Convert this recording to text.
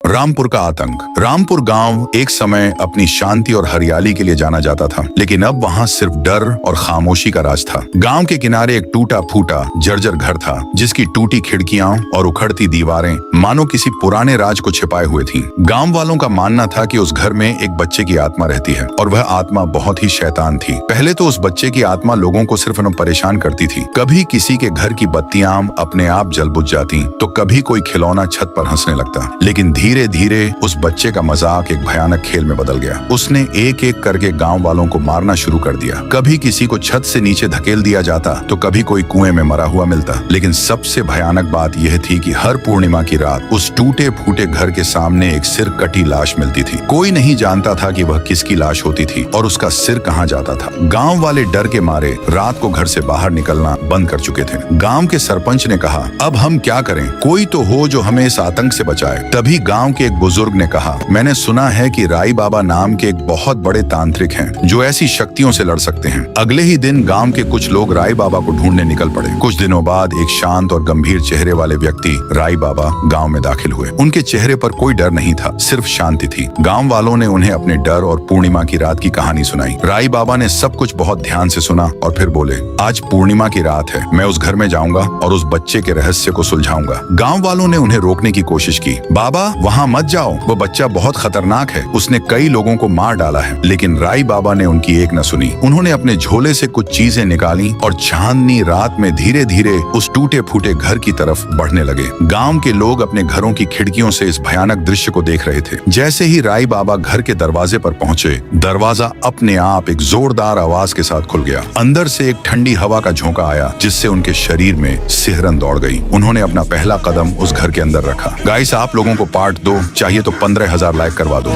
रामपुर का आतंक। रामपुर गांव एक समय अपनी शांति और हरियाली के लिए जाना जाता था, लेकिन अब वहां सिर्फ डर और खामोशी का राज था। गांव के किनारे एक टूटा फूटा जर्जर घर था, जिसकी टूटी खिड़कियां और उखड़ती दीवारें मानो किसी पुराने राज को छिपाए हुए थीं। गांव वालों का मानना था कि उस घर में एक बच्चे की आत्मा रहती है और वह आत्मा बहुत ही शैतान थी। पहले तो उस बच्चे की आत्मा लोगों को सिर्फ परेशान करती थी। कभी किसी के घर की बत्तियां अपने आप जल बुझ जाती, तो कभी कोई खिलौना छत पर हंसने लगता। लेकिन धीरे धीरे उस बच्चे का मजाक एक भयानक खेल में बदल गया। उसने एक एक करके गांव वालों को मारना शुरू कर दिया। कभी किसी को छत से नीचे धकेल दिया जाता, तो कभी कोई कुएं में मरा हुआ मिलता। लेकिन सबसे भयानक बात यह थी कि हर पूर्णिमा की रात उस टूटे फूटे घर के सामने एक सिर कटी लाश मिलती थी। कोई नहीं जानता था कि वह किसकी लाश होती थी और उसका सिर कहाँ जाता था। गाँव वाले डर के मारे रात को घर से बाहर निकलना बंद कर चुके थे। गाँव के सरपंच ने कहा, अब हम क्या करें, कोई तो हो जो हमें इस आतंक से बचाए। तभी गाँव के एक बुजुर्ग ने कहा, मैंने सुना है कि राई बाबा नाम के एक बहुत बड़े तांत्रिक हैं जो ऐसी शक्तियों से लड़ सकते हैं। अगले ही दिन गांव के कुछ लोग राई बाबा को ढूंढने निकल पड़े। कुछ दिनों बाद एक शांत और गंभीर चेहरे वाले व्यक्ति राई बाबा गांव में दाखिल हुए। उनके चेहरे पर कोई डर नहीं था, सिर्फ शांति थी। गांव वालों ने उन्हें अपने डर और पूर्णिमा की रात की कहानी सुनाई। राई बाबा ने सब कुछ बहुत ध्यान से सुना और फिर बोले, आज पूर्णिमा की रात है, मैं उस घर में जाऊंगा और उस बच्चे के रहस्य को सुलझाऊंगा। गाँव वालों ने उन्हें रोकने की कोशिश की। बाबा, वहाँ मत जाओ, वो बच्चा बहुत खतरनाक है, उसने कई लोगों को मार डाला है। लेकिन राई बाबा ने उनकी एक न सुनी। उन्होंने अपने झोले से कुछ चीजें निकाली और चांदनी रात में धीरे धीरे उस टूटे फूटे घर की तरफ बढ़ने लगे। गांव के लोग अपने घरों की खिड़कियों से इस भयानक दृश्य को देख रहे थे। जैसे ही राई बाबा घर के दरवाजे पर पहुंचे, दरवाजा अपने आप एक जोरदार आवाज के साथ खुल गया। अंदर से एक ठंडी हवा का झोंका आया, जिससे उनके शरीर में सिहरन दौड़ गई। उन्होंने अपना पहला कदम उस घर के अंदर रखा। गाइस, आप लोगों को पार्ट 2 चाहिए तो 15,000 लाइक करवा दो।